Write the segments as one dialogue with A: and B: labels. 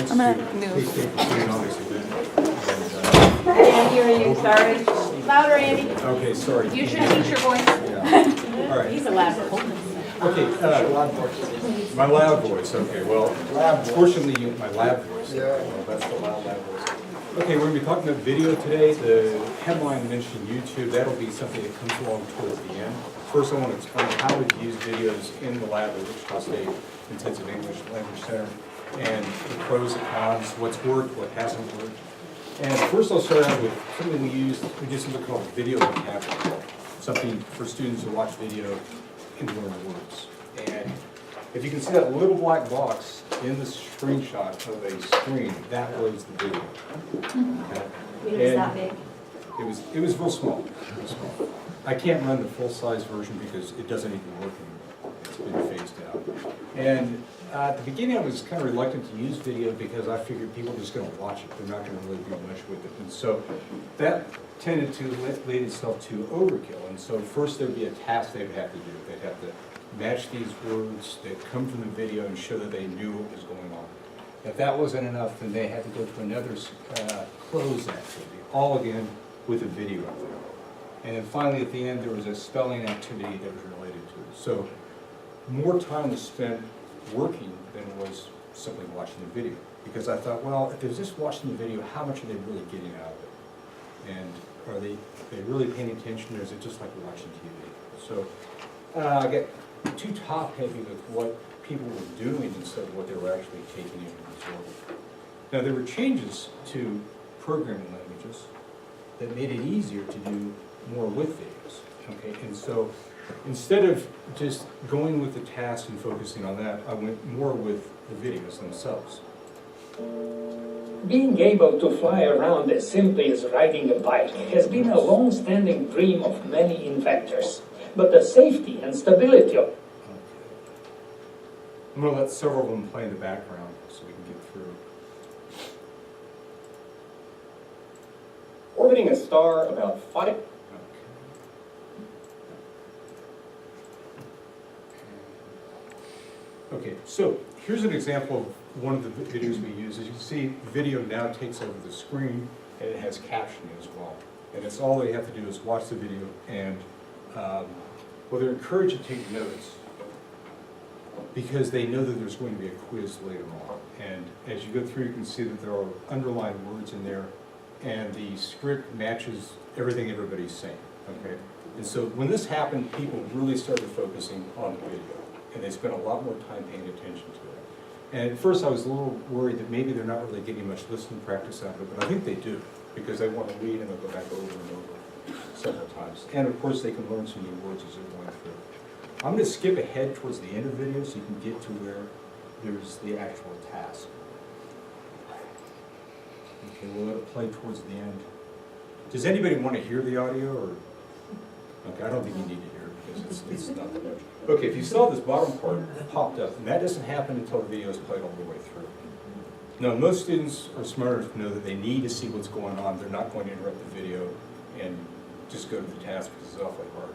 A: thanks to K-State for putting on this event.
B: Andy, are you sorry? Louder, Andy.
A: Okay, sorry.
B: You should teach your voice.
A: Yeah. All right.
B: He's a lab voice.
A: Okay, my loud voice, okay, well, fortunately, my lab voice. Well, that's the lab voice. Okay, we're going to be talking about video today. The headline mentioned YouTube. That'll be something that comes along towards the end. First, I want to explain how to use videos in the lab at Wichita State Intensive English Language Center, and the pros and cons, what's worked, what hasn't worked. And first, I'll start out with something we do something called video vocabulary, something for students to watch video and learn words. And if you can see that little black box in the screenshot of a screen, that was the video. Okay?
B: It was that big.
A: It was real small. Real small. I can't run the full-size version because it doesn't even work anymore. It's been phased out. And at the beginning, I was kind of reluctant to use video because I figured people are just going to watch it. They're not going to really do much with it. And so that tended to lead itself to overkill. And so first there would be a task they would have to do. They'd have to match these words that come from the video and show that they knew what was going on. If that wasn't enough, then they had to go to another close activity, all again with a video up there. And then finally at the end, there was a spelling activity that was related to it. So more time was spent working than it was simply watching the video. Because I thought, well, if they're just watching the video, how much are they really getting out of it? And are they really paying attention, or is it just like watching TV? So I got too top-heavy with what people were doing instead of what they were actually taking in and absorbing. Now, there were changes to programming languages that made it easier to do more with videos. Okay, and so instead of just going with the task and focusing on that, I went more with the videos themselves.
C: Being able to fly around as simply as riding a bike has been a long-standing dream of many inventors. But the safety and stability of...
A: I'm going to let several of them play in the background so we can get through.
D: Orbiting a star about 5...
A: Okay, so here's an example of one of the videos we use. As you can see, the video now takes over the screen, and it has captioning as well. And it's all they have to do is watch the video, and well, they're encouraged to take notes because they know that there's going to be a quiz later on. And as you go through, you can see that there are underlined words in there, and the script matches everything everybody's saying. Okay, and so when this happened, people really started focusing on the video, and they spent a lot more time paying attention to it. And at first I was a little worried that maybe they're not really getting much listening practice out of it, but I think they do, because they want to read and they'll go back over and over several times. And of course they can learn some new words as they're going through. I'm going to skip ahead towards the end of the video so you can get to where there's the actual task. Okay, we'll let it play towards the end. Does anybody want to hear the audio, or? Okay, I don't think you need to hear it because it's not that much. Okay, if you saw this bottom part popped up, and that doesn't happen until the video is played all the way through. Now, most students are smart enough to know that they need to see what's going on. They're not going to interrupt the video and just go to the task because it's awfully hard.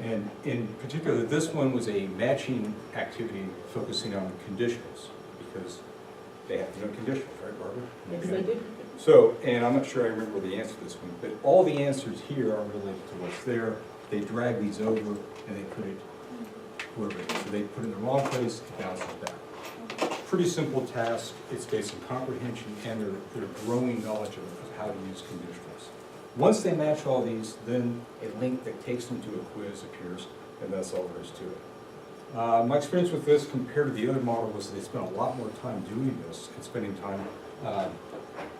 A: And in particular, this one was a matching activity focusing on conditionals, because they have to know conditionals, right, Barbara?
B: Yes, they do.
A: So, and I'm not sure I remember the answer to this one, but all the answers here are related to what's there. They drag these over and they put it wherever it is. So they put it in the wrong place, it bounces back. Pretty simple task. It's based on comprehension and their growing knowledge of how to use conditionals. Once they match all these, then a link that takes them to a quiz appears, and that's all there is to it. My experience with this compared to the other model was they spent a lot more time doing this and spending time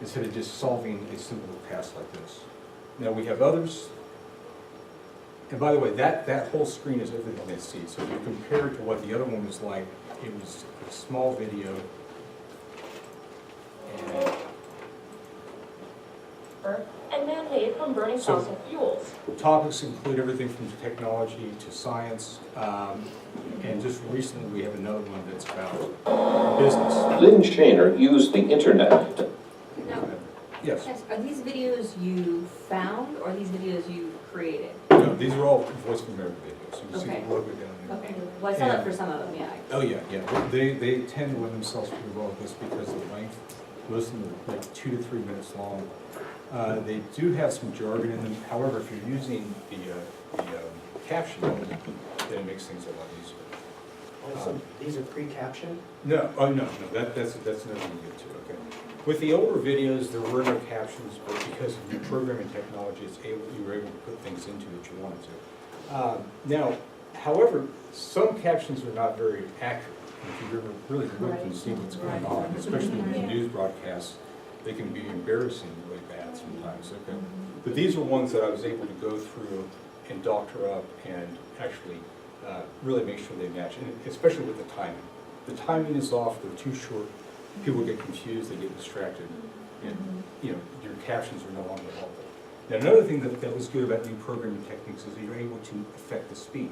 A: instead of just solving a simple task like this. Now we have others, and by the way, that whole screen is everything they see. So if you compare it to what the other one was like, it was a small video,
E: and man-made from burning fossil fuels.
A: Topics include everything from technology to science, and just recently we have another one that's about business.
D: Lynn Shaner used the internet.
B: Now,
A: Yes.
B: are these videos you found, or are these videos you created?
A: No, these are all Voice of America videos. So you see
B: Okay.
A: the logo down there.
B: Okay. Well, I saw that for some of them, yeah.
A: Oh yeah, yeah. They tend to lend themselves pretty well to this because of the length. Most of them are like 2 to 3 minutes long. They do have some jargon in them. However, if you're using the caption, then it makes things a lot easier.
F: Also, these are pre-captioned?
A: No, oh, no, that's another thing to get to, okay. With the older videos, there were no captions, but because of new programming technology, you were able to put things into that you wanted to. Now, however, some captions are not very accurate. If you've ever really looked and seen what's going on, especially with the news broadcasts, they can be embarrassingly bad sometimes, okay. But these are ones that I was able to go through and doctor up and actually really make sure they match, and especially with the timing. The timing is off, they're too short, people get confused, they get distracted, and your captions are no longer helpful. Now, another thing that was good about new programming techniques is you're able to affect the speed.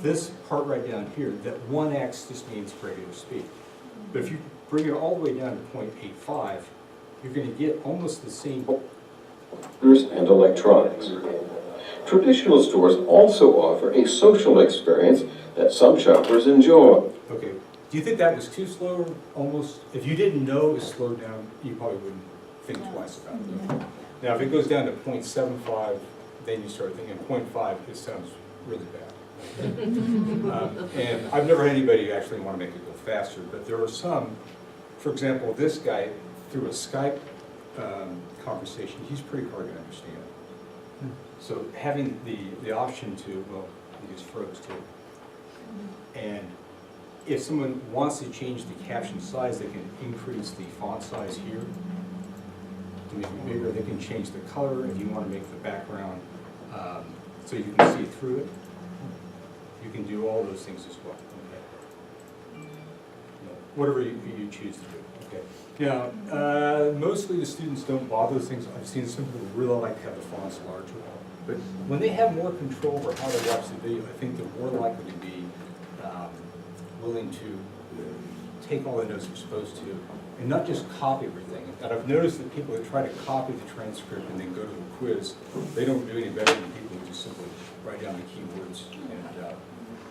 A: This part right down here, that 1x just means regular speed. But if you bring it all the way down to 0.85, you're going to get almost the same.
D: And electronics. Traditional stores also offer a social experience that some shoppers enjoy.
A: Okay, do you think that was too slow, almost? If you didn't know it was slowed down, you probably wouldn't think twice about it. Now, if it goes down to 0.75, then you start thinking 0.5, it sounds really bad. And I've never had anybody actually want to make it go faster, but there are some, for example, this guy, through a Skype conversation, he's pretty hard to understand. So having the option to, well, he just froze too. And if someone wants to change the caption size, they can increase the font size here to make it bigger. They can change the color if you want to make the background so you can see through it. You can do all those things as well. Okay. Whatever you choose to do. Okay. Now, mostly the students don't bother those things. I've seen some people really like to have the fonts larger. But when they have more control over how they watch the video, I think they're more likely to be willing to take all the notes they're supposed to and not just copy everything. And I've noticed that people that try to copy the transcript and then go to the quiz, they don't do any better than people who just simply write down the keywords and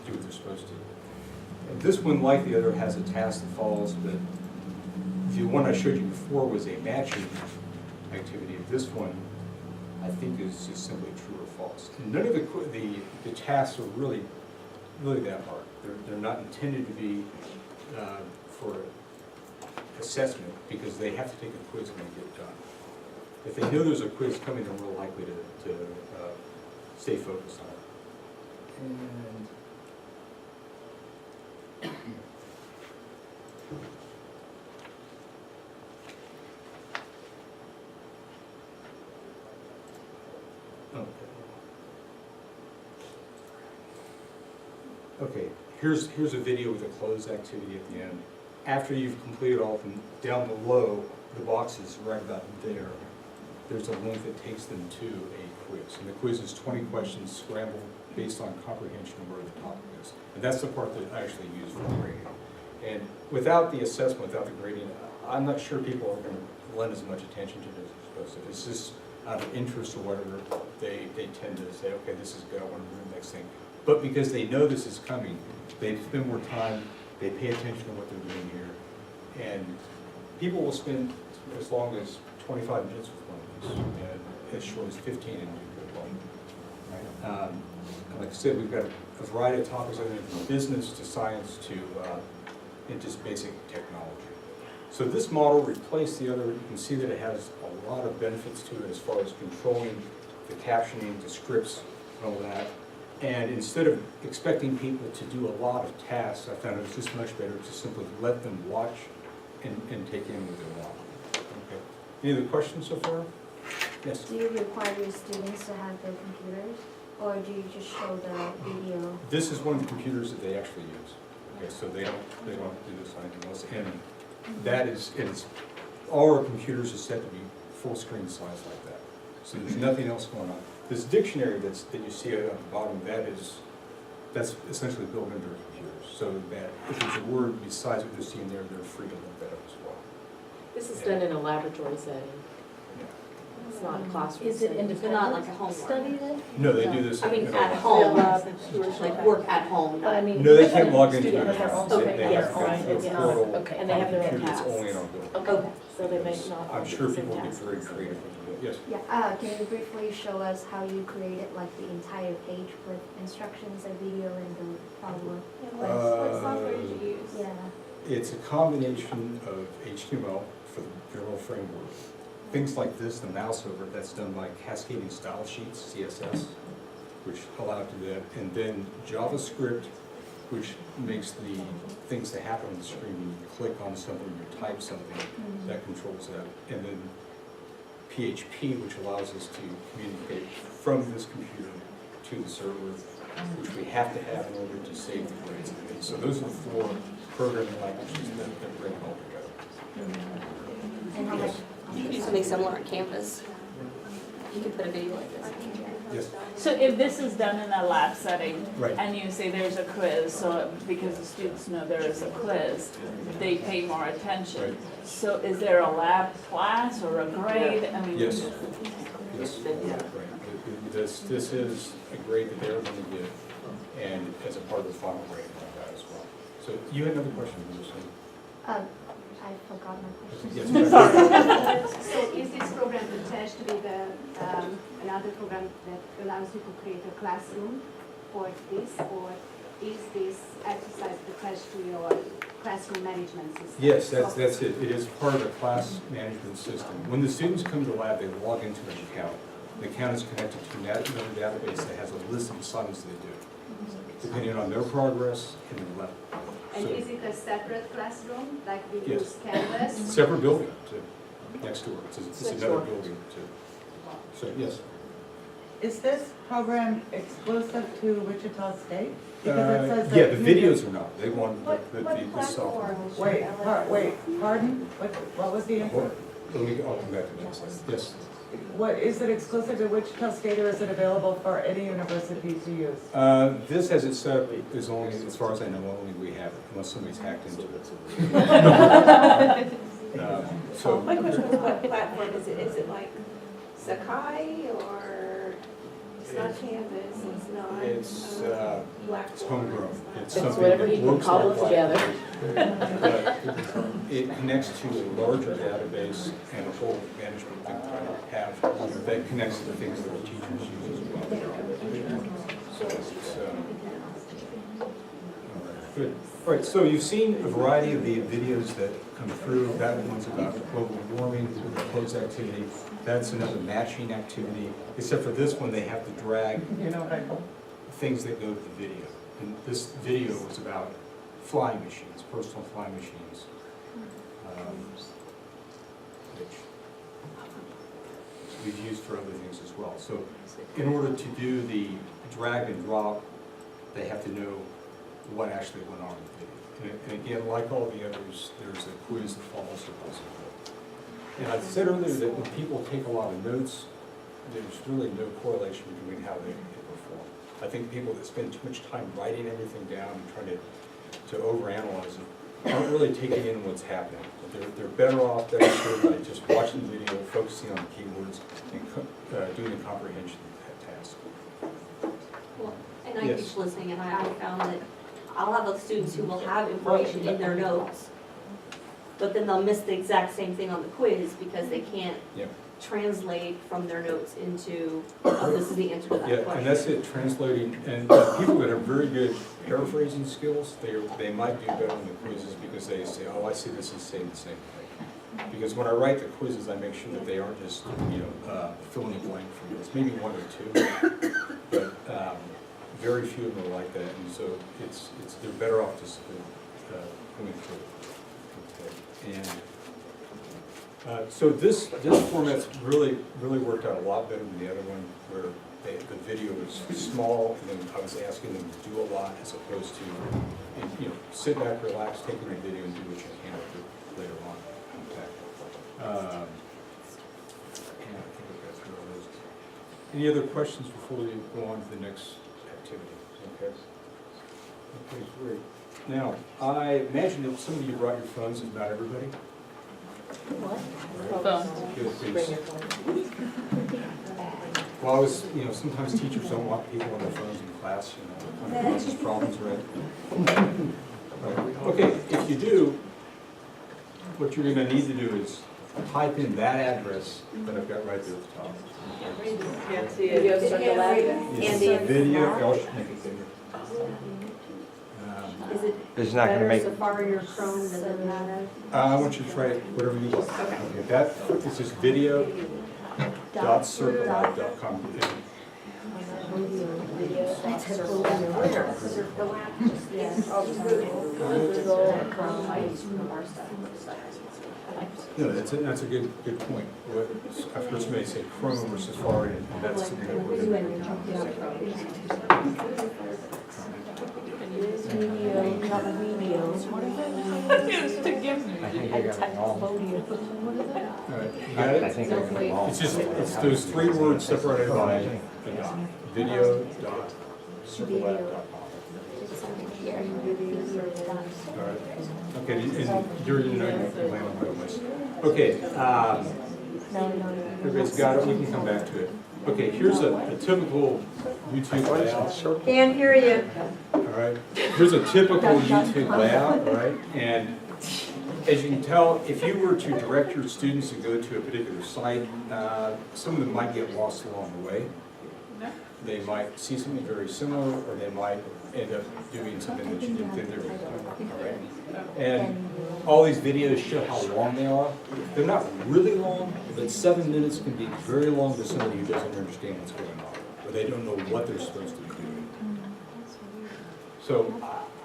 A: do what they're supposed to. And this one, like the other, has a task that follows, but the one I showed you before was a matching activity. This one, I think, is just simply true or false. And none of the tasks are really that hard. They're not intended to be for assessment because they have to take a quiz when they get done. If they know there's a quiz coming, they're more likely to stay focused on it. And okay, here's a video with a close activity at the end. After you've completed all of them, down below, the boxes right about there, there's a link that takes them to a quiz. And the quiz is 20 questions scrambled based on comprehension of where the topic is. And that's the part that I actually use for grading. And without the assessment, without the grading, I'm not sure people are going to lend as much attention to this as supposed to. If it's just out of interest or whatever, they tend to say, okay, this is good, I want to do the next thing. But because they know this is coming, they spend more time, they pay attention to what they're doing here. And people will spend as long as 25 minutes with one of these, and as short as 15 and do good one. Right? Like I said, we've got a variety of topics, everything from business to science to and just basic technology. So this model replaced the other. You can see that it has a lot of benefits to it as far as controlling the captioning, the scripts, and all that. And instead of expecting people to do a lot of tasks, I found it was just much better to simply let them watch and take in what they want. Okay. Any other questions so far? Yes?
G: Do you require your students to have their computers, or do you just show the video?
A: This is one of the computers that they actually use. Okay, so they don't do this on anything else. And that is, all our computers are set to be full screen size like that. So there's nothing else going on. This dictionary that you see at the bottom, that's essentially built into our computers. So that if there's a word besides what you see in there, they're free to look that up as well.
H: This is done in a laboratory setting.
A: Yeah.
H: It's not a classroom
B: Is it
H: setting.
B: independent, not like a homework study then?
A: No, they do this.
B: I mean,
A: in
B: at
A: our-
B: home,
H: Yeah,
B: like work at home,
H: But I
B: not.
H: mean.
A: No, they can't log into
H: Student
A: it.
H: has their own-
A: They
H: okay,
A: have
H: yes,
A: a
H: right,
A: portal,
H: okay, and they have their own
A: computer that's
H: tasks.
A: only in our building.
B: Okay.
H: So they may not all
A: I'm
H: be
A: sure
H: the same
A: people will get
H: task.
A: very creative with it, yes.
G: Yeah, can you briefly show us how you created like the entire page with instructions, a video, and the follow-up?
E: What software did you use?
G: Yeah.
A: It's a combination of HTML for the general framework. Things like this, the mouse over, that's done by cascading style sheets, CSS, which allow to do that. And then JavaScript, which makes the things that happen on the screen when you click on something, you type something, that controls that. And then PHP, which allows us to communicate from this computer to the server, which we have to have in order to save the grades. So those are the four programming languages that bring it all together.
G: And how much?
I: You can do something similar on Canvas. You can put a video like this.
A: Yes,
J: So if this is done in a lab setting,
A: right.
J: and you say there's a quiz, so because the students know there is a quiz, they pay more attention.
A: Right.
J: So is there a lab class or a grade? I mean,
A: Yes. Yes, right. This is a grade that they're going to get, and as a part of the final grade like that as well. So you had another question, Lucy?
G: I forgot my question.
A: Yes.
K: So is this program attached with another program that allows you to create a classroom for this, or is this exercise attached to your classroom management system?
A: Yes, that's it. It is part of the class management system. When the students come to the lab, they log into an account. The account is connected to another database that has a list of assignments they do, depending on their progress in the lab.
K: And
A: So,
K: is it a separate classroom, like we
A: Yes.
K: use Canvas?
A: separate building, too, next door. It's
H: Next
A: another
H: door.
A: building, too. So, yes.
L: Is this program exclusive to Wichita State? Because it says that
A: Yeah, the
L: you-
A: videos are not. They want the software.
L: Wait, pardon? What was the answer?
A: Well, I'll come back to that. Yes.
L: What, is it exclusive to Wichita State, or is it available for any university to use?
A: This, as it's set up, is only, as far as I know, only we have it, unless somebody's hacked into it. So,
B: My question was, what platform is it? Is it like Sakai or it's not Canvas, it's not?
A: it's
B: Blackboard?
A: homegrown. It's
H: It's
A: something
H: whatever
A: that
H: you can
A: looks
H: cobble
A: like
H: together.
A: But it connects to a larger database and a whole management thing that connects to the things that the teachers use as well. So it's, all right, good. All right, so you've seen a variety of the videos that come through. That one's about global warming, the clothes activity. That's another matching activity, except for this one, they have to drag
L: You know what I mean?
A: things that go to the video. And this video was about flying machines, personal flying machines, which we've used for other things as well. So in order to do the drag and drop, they have to know what actually went on in the video. And again, like all the others, there's a quiz that follows the puzzle. And I said earlier that when people take a lot of notes, there's really no correlation between how they perform. I think people that spend too much time writing everything down and trying to overanalyze it aren't really taking in what's happening. They're better off, better served by just watching the video, focusing on the keywords, and doing the comprehension task.
I: Well, and I
A: Yes.
I: keep listening, and I found that I'll have those students who will have information in their notes, but then they'll miss the exact same thing on the quiz because they can't
A: Yep.
I: translate from their notes into, oh, this is the answer to that
A: Yeah,
I: question.
A: and that's it, translating, and people that have very good paraphrasing skills, they might do better in the quizzes because they say, oh, I see this is saying the same thing. Because when I write the quizzes, I make sure that they aren't just, filling a blank for this, maybe one or two, but very few of them are like that, and so they're better off just going through it. Okay. And so this format's really worked out a lot better than the other one, where the video was small, and then I was asking them to do a lot as opposed to, sit back, relax, take in the video, and do what you can with it later on. Okay. And I think I've got through all those. Any other questions before we go on to the next activity? Okay. Okay, great. Now, I imagine that some of you brought your phones, if not everybody.
H: Phone.
A: Good,
H: Bring
A: please.
H: your phone.
A: Well, I was, sometimes teachers don't want people on their phones in class, it kind of causes problems, right? Right. Okay, if you do, what you're gonna need to do is type in that address that I've got right there at the top.
J: Can't see
B: Video
J: it.
B: circle that.
A: It's
B: Andy,
A: video, I'll make it bigger.
B: is it
H: It's not gonna
B: better
H: make,
B: Safari or Chrome, does it matter?
A: I want you to try whatever you want.
B: Okay.
A: Okay, that, it's just video.circlelab.com. No, that's a good point. I've heard somebody say Chrome or Safari, and that's something that we're
J: To give me.
H: I think I got it wrong.
A: All right, you got it?
H: I think I got it wrong.
A: It's just, it's those three words separated by a dot. Video.circlelab.com. All right. Okay, and you're, you know, you're playing on my list. Okay, everybody's got it, we can come back to it. Okay, here's a typical YouTube layout.
B: Can't hear you.
A: All right, here's a typical YouTube layout, all right? And as you can tell, if you were to direct your students to go to a particular site, some of them might get lost along the way. They might see something very similar, or they might end up doing something that you didn't think they were going to do, all right? And all these videos show how long they are. They're not really long, but 7 minutes can be very long to somebody who doesn't understand what's going on, or they don't know what they're supposed to be doing. So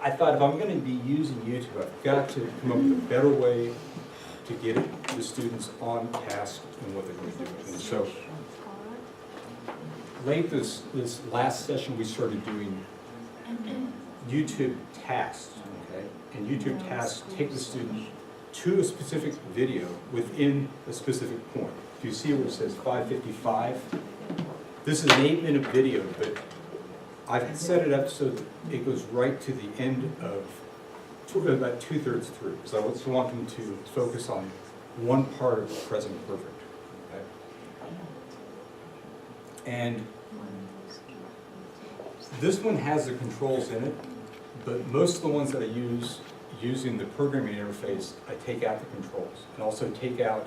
A: I thought if I'm going to be using YouTube, I've got to come up with a better way to get the students on task and what they're going to do. And so late this last session, we started doing YouTube tasks, okay? And YouTube tasks take the student to a specific video within a specific point. If you see where it says 5:55, this is an 8-minute video, but I've set it up so that it goes right to the end of about 2/3 through, because I just want them to focus on one part of the present perfect. Okay? And this one has the controls in it, but most of the ones that I use using the programming interface, I take out the controls and also take out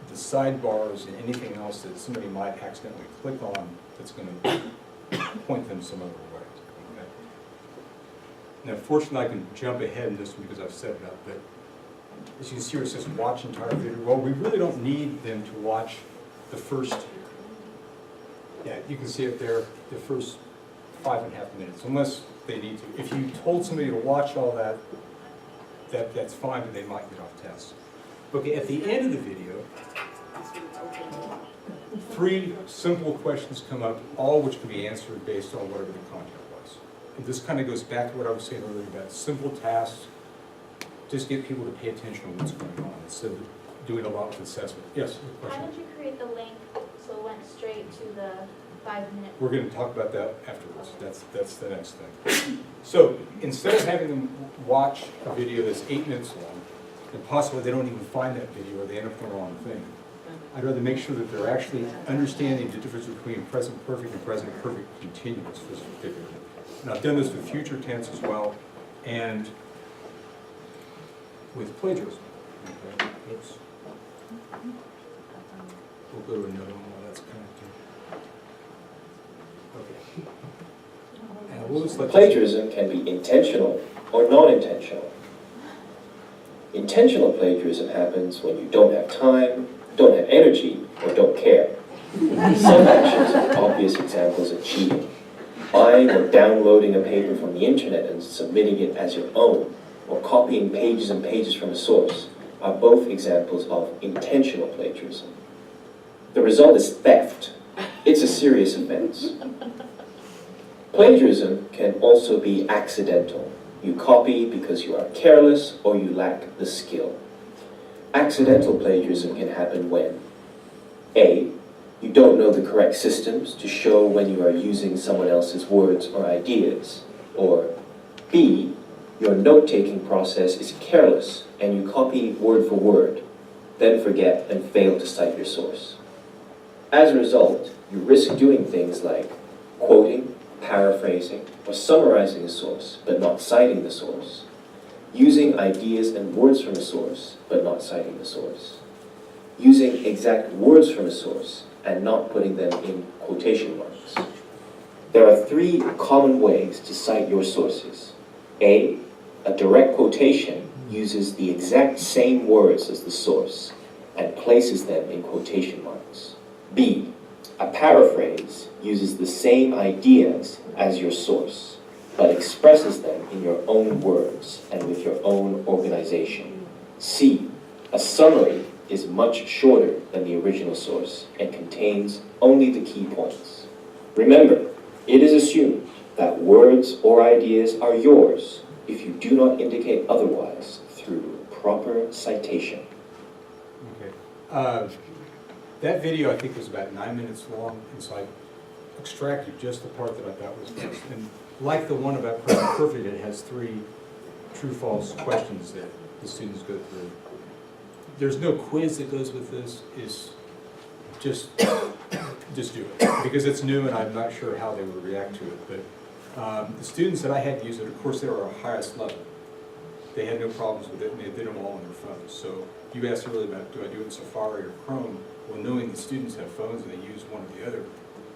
A: the sidebars and anything else that somebody might accidentally click on that's going to point them some other way. Okay? Now, fortunately, I can jump ahead in this one because I've set it up, but as you can see where it says watch entire video, well, we really don't need them to watch the first, yeah, you can see it there, the first 5.5 minutes, unless they need to. If you told somebody to watch all that, that's fine, but they might get off task. Okay, at the end of the video, 3 simple questions come up, all which can be answered based on whatever the content was. And this kind of goes back to what I was saying earlier about simple tasks. Just get people to pay attention to what's going on instead of doing a lot with assessment. Yes, a question?
E: How did you create the link so it went straight to the 5-minute?
A: We're going to talk about that afterwards. That's the next thing. So instead of having them watch a video that's 8 minutes long, and possibly they don't even find that video or they end up doing the wrong thing, I'd rather make sure that they're actually understanding the difference between present perfect and present perfect continuous for this particular. And I've done this with future tense as well, and with plagiarism. Okay. Oops. We'll go to another one while that's connected. Okay. And we'll just let
M: Plagiarism can be intentional or non-intentional. Intentional plagiarism happens when you don't have time, don't have energy, or don't care. Some actions are obvious examples of cheating. Buying or downloading a paper from the internet and submitting it as your own, or copying pages and pages from a source, are both examples of intentional plagiarism. The result is theft. It's a serious offense. Plagiarism can also be accidental. You copy because you are careless or you lack the skill. Accidental plagiarism can happen when A. You don't know the correct systems to show when you are using someone else's words or ideas, or B. Your note-taking process is careless and you copy word for word, then forget and fail to cite your source. As a result, you risk doing things like quoting, paraphrasing, or summarizing a source but not citing the source, using ideas and words from a source but not citing the source, using exact words from a source and not putting them in quotation marks. There are 3 common ways to cite your sources. A direct quotation uses the exact same words as the source and places them in quotation marks. B, a paraphrase uses the same ideas as your source, but expresses them in your own words and with your own organization. C, a summary is much shorter than the original source and contains only the key points. Remember, it is assumed that words or ideas are yours if you do not indicate otherwise through proper citation.
A: Okay. That video I think was about 9 minutes long, and so I extracted just the part that I thought was best. And like the one about Present Perfect, it has 3 true-false questions that the students go through. There's no quiz that goes with this. It's just do it, because it's new and I'm not sure how they would react to it. But the students that I had use it, of course, they were our highest level. They had no problems with it, and they did them all on their phones. So you asked earlier about, do I do it in Safari or Chrome? Well, knowing the students have phones and they use one or the other,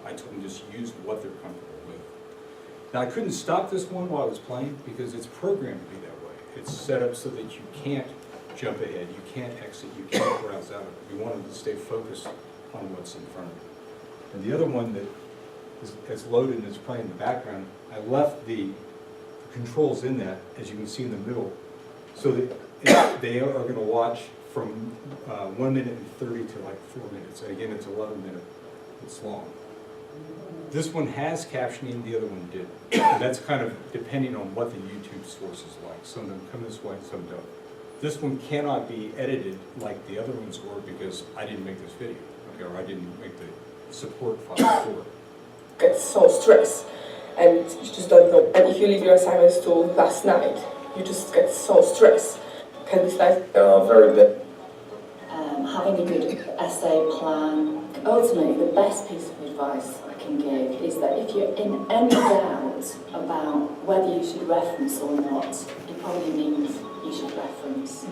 A: I told them just use what they're comfortable with. Now, I couldn't stop this one while I was playing because it's programmed to be that way. It's set up so that you can't jump ahead, you can't exit, you can't browse out of it. We wanted to stay focused on what's in front of you. And the other one that is loaded and is playing in the background, I left the controls in that, as you can see in the middle, so that they are going to watch from 1 minute and 30 to like 4 minutes. And again, it's 11 minutes. It's long. This one has captioning, the other one did. And that's kind of depending on what the YouTube source is like. Some of them come this way, some don't. This one cannot be edited like the other ones were because I didn't make this video, okay, or I didn't make the support file for it.
N: Get so stressed, and you just don't know. And if you leave your assignments to last night, you just get so stressed. Can this like very bad?
O: Having a good essay plan. Ultimately, the best piece of advice I can give is that if you're in any doubt about whether you should reference or not, it probably means you should reference.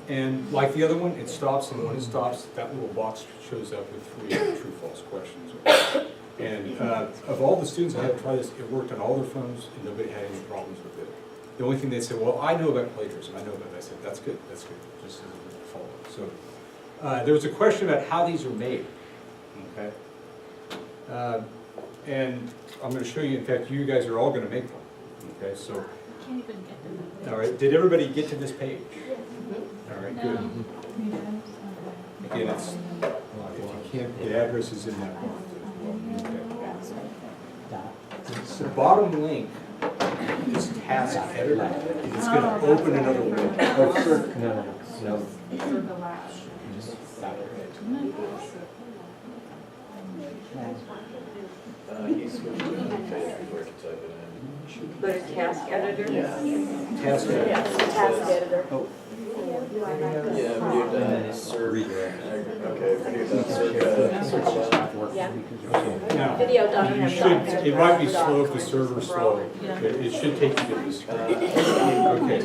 A: And like the other one, it stops, and when it stops, that little box shows up with 3 true-false questions. And of all the students I had tried this, it worked on all their phones, and nobody had any problems with it. The only thing they said, well, I know about plagiarism, I know about that. I said, that's good, just as a follow-up. So there was a question about how these are made, okay? And I'm going to show you, in fact, you guys are all going to make one, okay? So.
E: Can't even get to
A: All right, did everybody get to this page? All right, good. Again, it's, if you can't, the address is in that one. Okay. The bottom link is task editor. It's going to open another window.
F: Oh, sure. No.
B: Go to task editor?
A: Task editor.
B: Task editor.
A: Oh.
P: Yeah, when you're done, serve. Okay, when you're done, serve.
B: Yeah.
A: Now,
B: Video doesn't
A: you
B: have
A: should,
B: dots.
A: it might be slow if the server's slow. It should take you to the screen. Okay.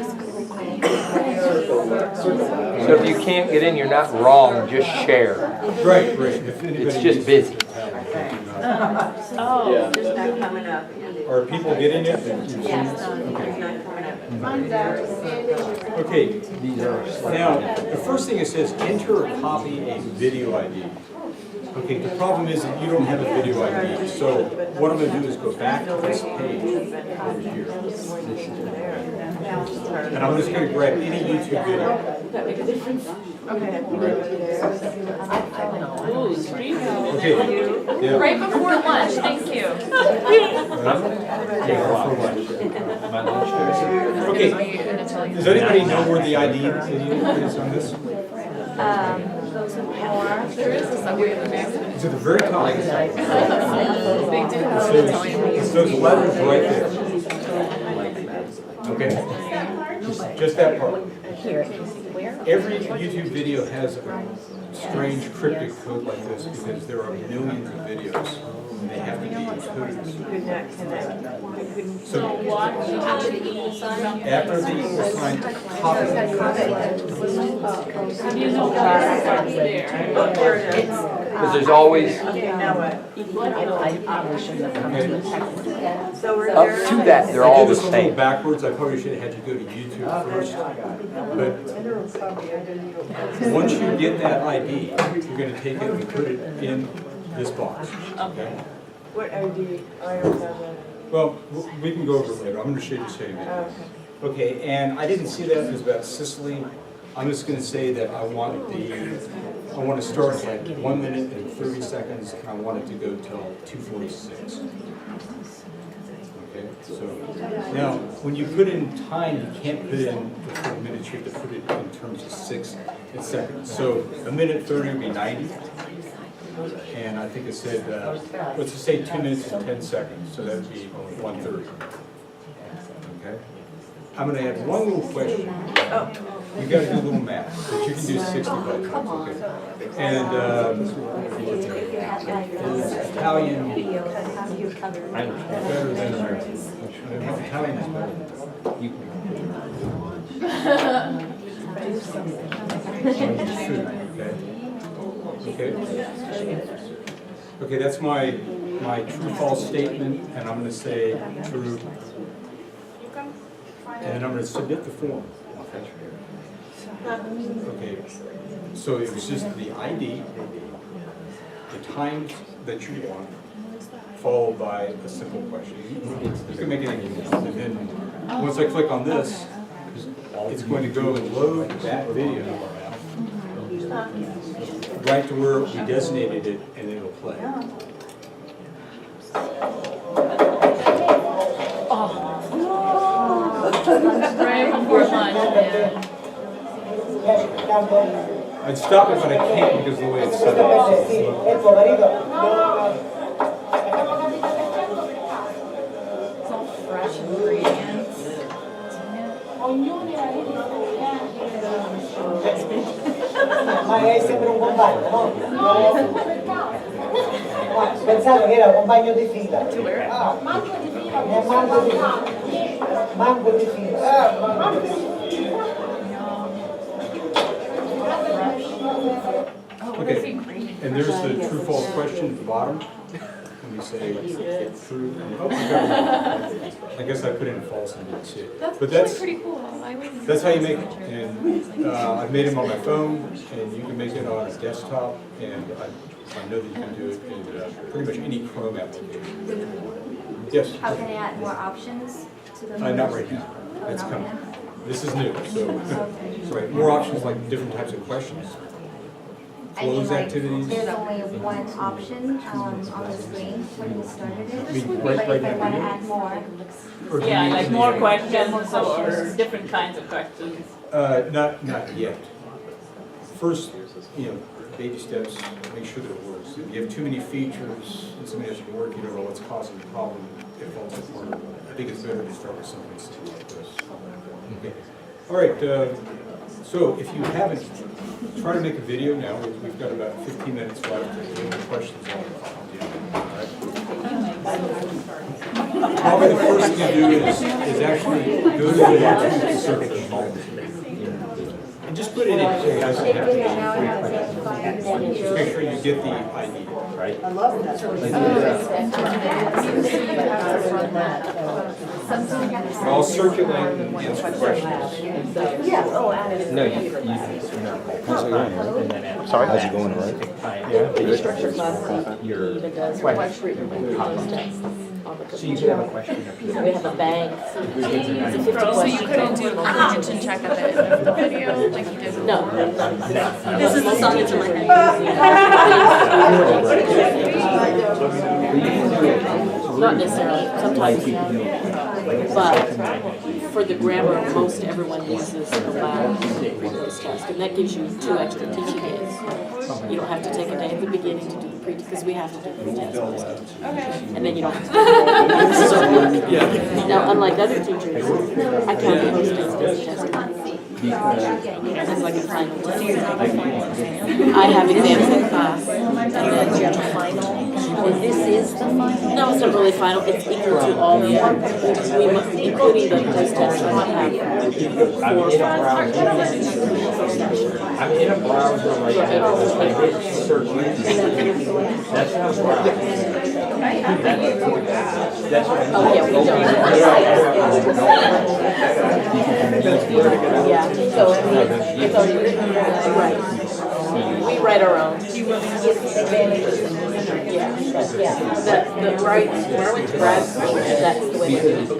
Q: So if you can't get in, you're not wrong, just share.
A: Right. If anybody
Q: It's just
A: needs
Q: busy.
B: Oh,
P: Yeah.
B: it's not coming up.
A: Are people getting it?
B: Yes, it's not coming up.
A: Okay, now, the first thing it says, enter or copy a video ID. Okay, the problem is that you don't have a video ID, so what I'm going to do is go back to this page over here. And I'm just going to grab any YouTube video.
J: Ooh, street view.
A: Okay, yeah.
E: Right before lunch, thank you.
A: Okay, does anybody know where the ID is on this?
E: There is a subway in the back.
A: It's at the very top.
E: They do have to tell you.
A: It's those letters right there. Okay? Just that part. every YouTube video has a strange cryptic code like this because there are millions of videos and they have to be encoded. So
I: After the equal sign.
A: after the equal sign, copy.
J: You know what's there.
Q: Because there's always, up to that, they're all
A: I did
Q: the
A: this a little
Q: same.
A: backwards, I probably should have had you go to YouTube first. But once you get that ID, you're gonna take it and put it in this box, okay?
L: What ID? I don't have that.
A: Well, we can go over it later, I'm gonna show you this video. Okay, and I didn't see that, it was about Sicily. I'm just gonna say that I want to start at 1 minute and 30 seconds, and I want it to go till 2:46. Okay, so, now, when you put in time, you can't put in the full minutes, you have to put it in terms of 6 and seconds. So, a minute 30 would be 90. And I think it said, let's just say 2 minutes and 10 seconds, so that would be 1:30. Okay? I'm gonna add one little question. You gotta do a little math, but you can do 60 bucks, okay? And, is Italian better than American? Italian is better. Okay. Okay, that's my true-false statement, and I'm gonna say true. And I'm gonna submit the form. Okay, so it was just the ID, the times that you want, followed by a simple question. You can make anything you want, and then, once I click on this, it's going to go and load that video right to where we designated it, and it'll play.
J: Right before lunch, man.
A: I'd stop it, but I can't because of the way it's set up.
J: It's all fresh ingredients.
L: Ma è sempre un compagno, no? Pensavo che era un compagno di fila. Manco di fila. Manco di fila.
A: Okay, and there's the true-false question at the bottom. When you say true, oh, I guess I put in false and didn't see it. But that's
E: pretty cool.
A: That's how you make it. And I've made them on my phone, and you can make it on a desktop, and I know that you can do it in pretty much any Chrome application. Yes?
G: How can I add more options to the
A: Not right now. That's coming. This is new, so, right, more options like different types of questions.
G: I mean,
A: Close
G: like,
A: activities.
G: there's only one option on the screen when you started it.
A: I mean,
G: But
A: right
G: if I
A: now,
G: want to add more,
A: Or do you
J: Yeah,
A: need
J: like
A: to-
J: more questions or different kinds of questions.
A: Not yet. First, baby steps, make sure that it works. If you have too many features and something doesn't work, you don't know what's causing the problem, it falls apart. I think it's better to start with something simple like this. Okay. All right, so if you haven't, try to make a video now. We've got about 15 minutes left. If you have any questions, I'll do it. All right? Probably the first thing to do is actually go to the YouTube search. And just put it in as it happens. Just make sure you get the ID, right?
L: I love that.
A: I'll circulate and answer questions.
Q: No, you,
F: How's it going?
Q: sorry?
F: How's it going, all right?
Q: Your
F: So you could have a question up here.
O: We have a bank.
E: So you couldn't do a comprehension check of it of the video like you did
O: No,
E: before?
I: This is the song that's in my head.
O: not necessarily, sometimes, but for the grammar, most everyone uses a lab pre-quiz test, and that gives you 2 extra teaching aids. You don't have to take a day at the beginning to do the pre, because we have to do the pre-test. And then you don't have to. So, now, unlike other teachers, I count most days as a test.
H: It's like a final test. I have exams in class, and then you have a final. Well, this is the final? No, it's not really final, it's equal to all the others. Including the post test, I might have 4 or 5 exams.
Q: I'm in a browser right now, I hit search. That's not a browser. That's what I mean.
H: Oh, yeah, we don't. Yeah, so it's already written, right. We write our own. Yeah, the right, when I went to grad school, that's the way they did it.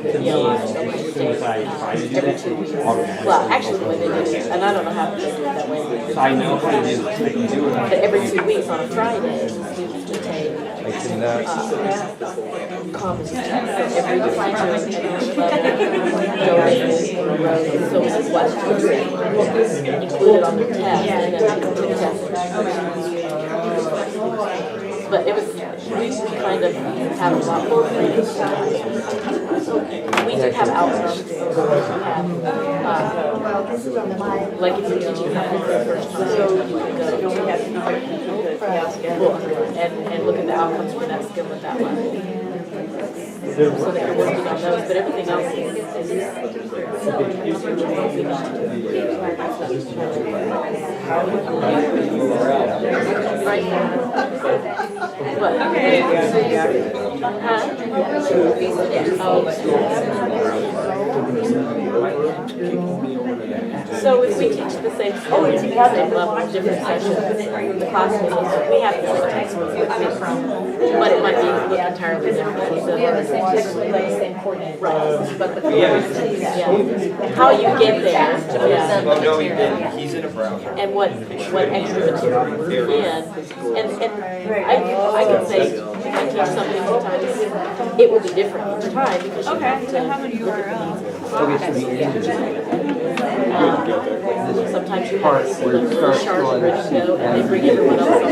H: Every 2 weeks. Well, actually, the way they did it, and I don't know how to do it that way.
Q: So I know how to do it, I can do it.
H: But every 2 weeks on a Friday, students would take common every teacher at each level donated or wrote so many questions included on the test, and then the test. But it was, we kind of had a lot more freedom. We did have outcomes. Like if you're teaching something for the first time, you could go and look at the outcomes for that skill at that level. So that you're working on those, but everything else is right. What? So if we teach the same skill at the same level, different sessions, the class meetings, we have the same textbook, but it might be look entirely different. So we have the same textbook, the same coordinates. Right. But the how you get there to present the material.
Q: He's in a browser.
H: And what extra material we're in. And I can say, if I teach something sometimes, it will be different each time because you have to look at sometimes you have people who are sharp and ready to go, and they bring everyone else up.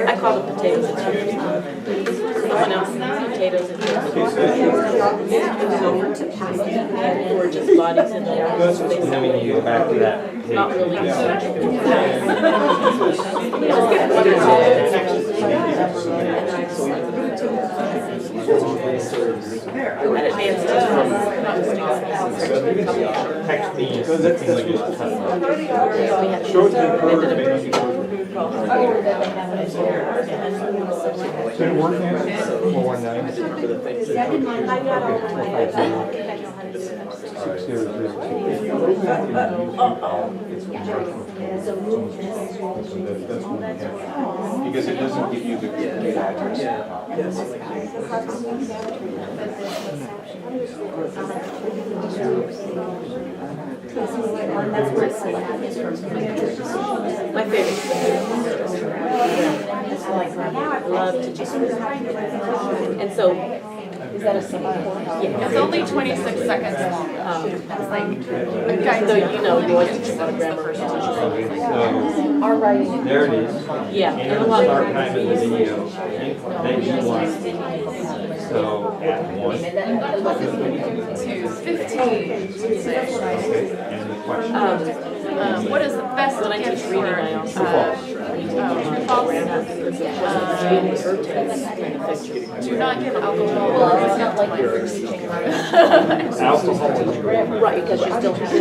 H: I call them potatoes and chips. Someone else, potatoes and chips. Or just bodies in there.
Q: And then we can go back to that.
H: Not really.
Q: Text me. Been working for 1 night.
A: Because it doesn't give you the address.
H: My favorite. I love to just. And so. Is that a single? Yeah.
E: It's only 26 seconds long. It's like a guide.
H: So you know, you want to teach about grammar. Our writing.
Q: There it is.
H: Yeah.
Q: And a lot of time in the video that you want. So at 1.
E: 2:15. What is the best
H: when I teach reading? I also
E: do not give alcohol. Well, it's not like you're teaching
Q: Alcohol is grammar.
H: Right, because you still have to,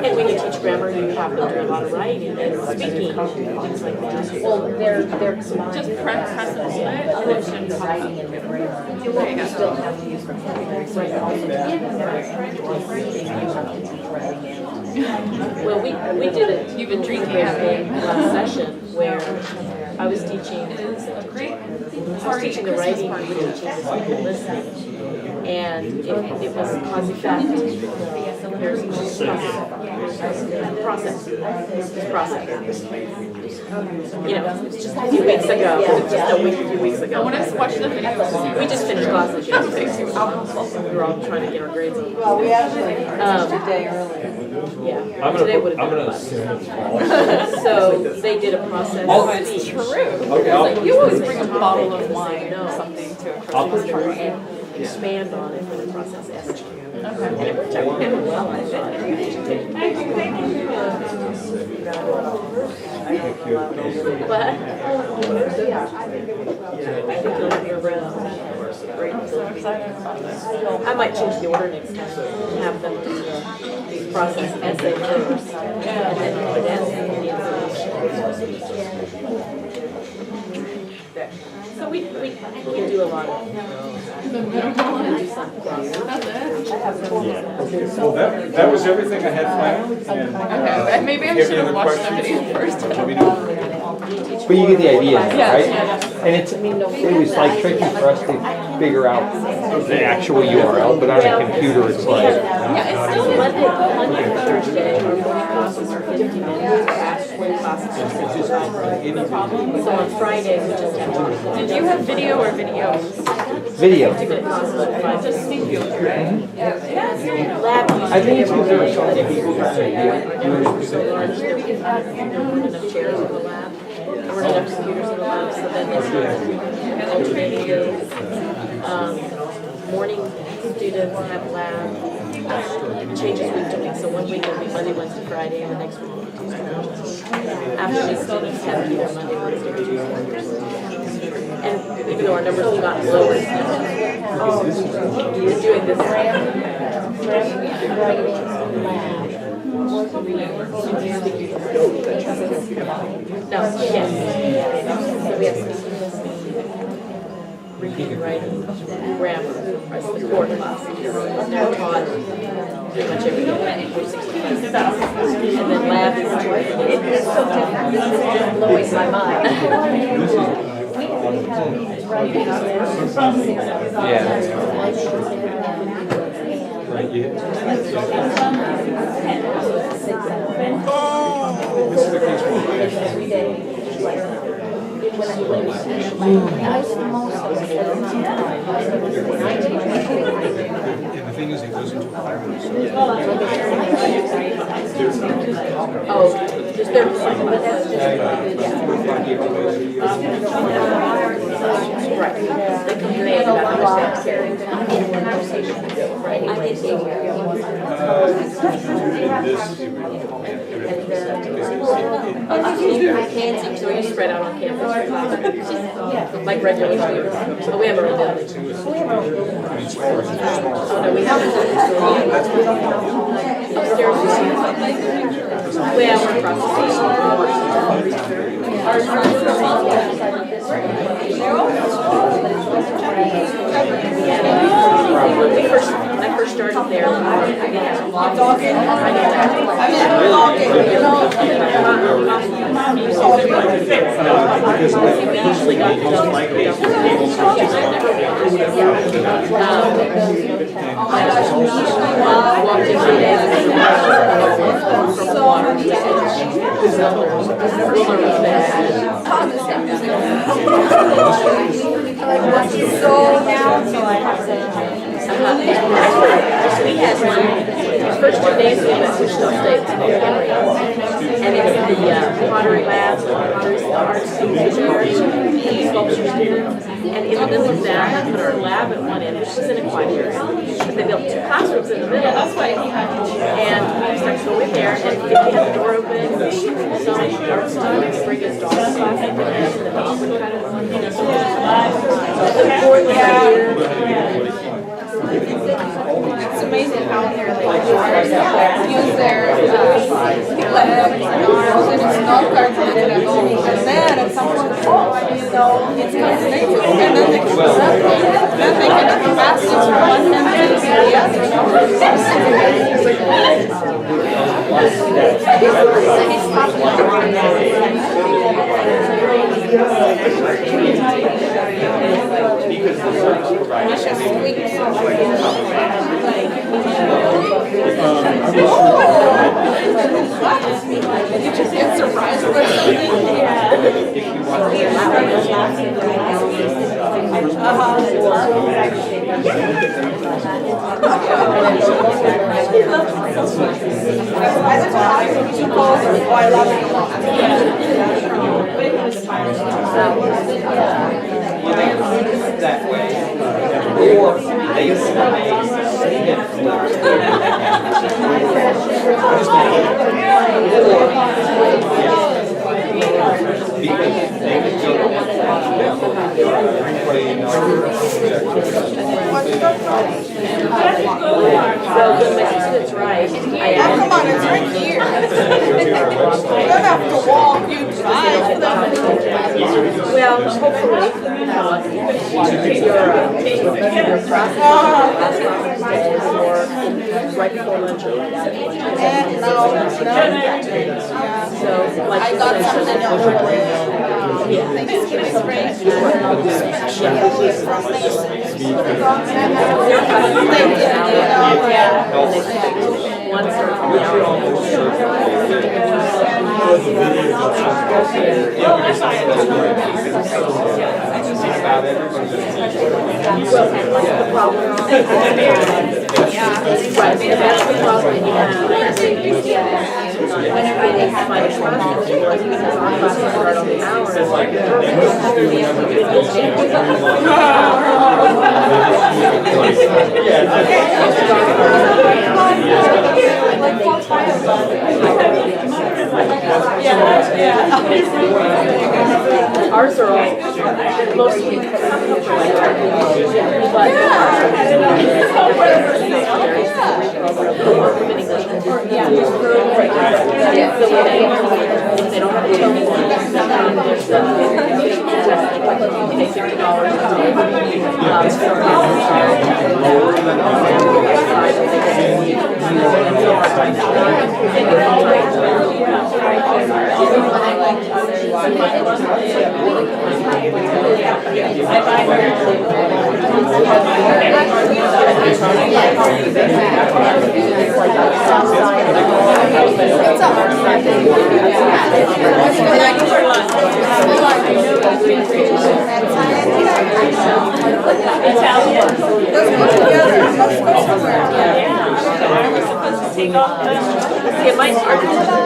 H: and when you teach grammar, you have to do a lot of writing and speaking, things like that. Well, they're combined.
E: Just press it, and it should come
H: writing and grammar. You still have to use vocabulary. Well, we did it.
E: You've been drinking
H: at last session where I was teaching.
E: It is a great
H: I was teaching the writing, we were teaching the speaking listening, and it was cause effect. Process. You know, just a few weeks ago, just a few weeks ago.
E: I want to watch the video.
H: We just finished classes yesterday. We were all trying to get our grades on.
L: Well, we actually finished a day early.
H: Yeah, today would have been fun. So they did a process.
E: Oh, it's true.
Q: Okay,
E: Like, you always bring a bottle of wine or something to a Christmas party.
H: And expand on it for the process SQ. And it worked out kind of well, I thought. But I might change the order next time and have them process the essay first and then put in the information. So we do a lot of.
A: Well, that was everything I had planned. And,
J: Okay, maybe I
A: if you
J: should
A: have
J: have
A: any
J: watched the
A: questions,
J: video first.
A: let me know.
F: But you get the idea,
J: Yeah,
F: right?
J: yeah.
F: And it was like tricky for us to figure out the actual URL, but on a computer it's like.
H: Yeah, it's still Monday through Thursday, our morning classes are 50 minutes, our afternoon classes are 65 minutes. So on Friday, we just have.
J: Did you have video or videos?
F: Video.
H: 50-minute classes on Friday.
J: Just singular, right?
H: Lab.
F: I think it's because there are so many people trying to do it.
H: There weren't enough chairs in the lab, there weren't enough computers in the lab, so then they started alternating days. Morning students have lab, changes week to week, so one week will be Monday, Wednesday, Friday, and the next week will be Tuesday, Wednesday. Afternoon students have to be on Monday, Wednesday, Tuesday, Thursday. And even though our numbers have gotten lower, we're doing this. No, yes. So we have reading and writing, grammar, as the core classes. They're taught pretty much every day. And then lab is it's so different. This is just blowing my mind.
F: Yeah.
A: Right, yeah. And the thing is, it goes into a primary, so.
H: Oh, just their right. They complain about how much they have to right. So we spread out on campus for classes, like regular students. But we haven't really done it. Oh, no, we haven't done it. Upstairs, we're across the when I first started there, we usually got walked in 3 days
B: So now, so I have to.
H: We had the first 2 days we went to Wichita State and it's the pottery labs, the arts students, sculpture students, and in the middle of that, we put our lab at one end, which is in a quiet area, but they built 2 classrooms in the middle. That's why. And we started to go in there, and if we had the door open, some art students bring his dog class and the dog would kind of, the board was here.
B: It's amazing how they're like use their legs and arms, and it's not coordinated at all. And then at some point, it's coordinated, and then they can then they can pass it from one hand to the You just get surprised by
F: That way. Or they
H: Well, my students right.
B: Oh, come on, it's right here. You don't have to walk, you drive.
H: Well, hopefully, your process days or right before lunch or right after lunch. So, like,
B: I got something else. Thanksgiving break.
H: Once or whenever they have my responsibility, like because I'm about to start on the hours, ours are all mostly they don't have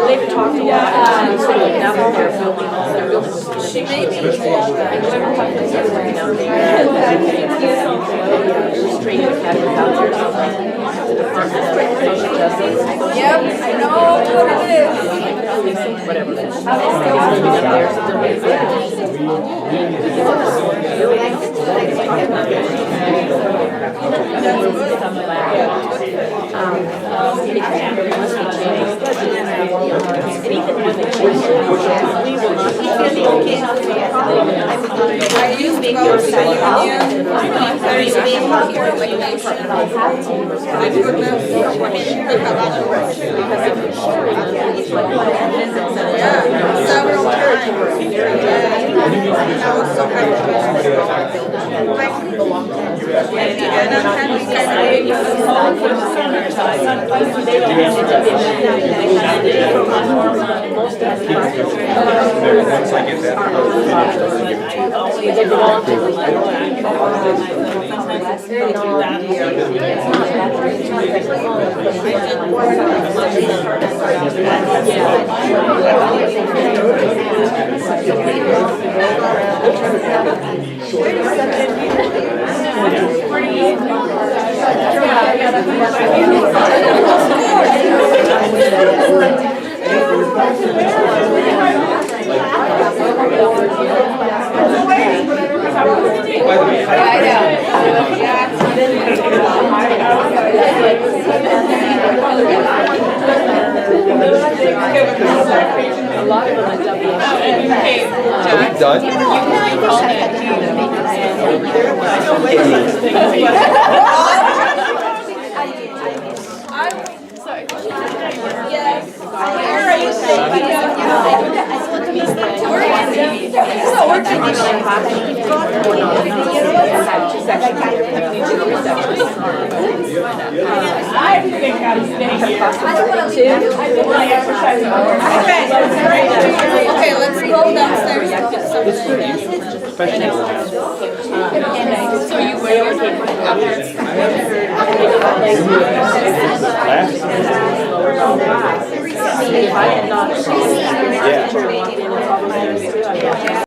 H: they've talked a lot, so now they're building. She may be. She's training academy vouchers. The Department of Social Justice.
B: Yep, I know what it is.
H: Whatever that is.
B: I used to go to the union. There is a here regulation. I do it now. Yeah, several times. I was so happy. And I'm happy
A: Once I get that,
H: A lot of them at
F: Are we done?
J: I think I'm staying here.
B: Okay, let's go downstairs and get some students.
J: So you wear your
H: If I had not,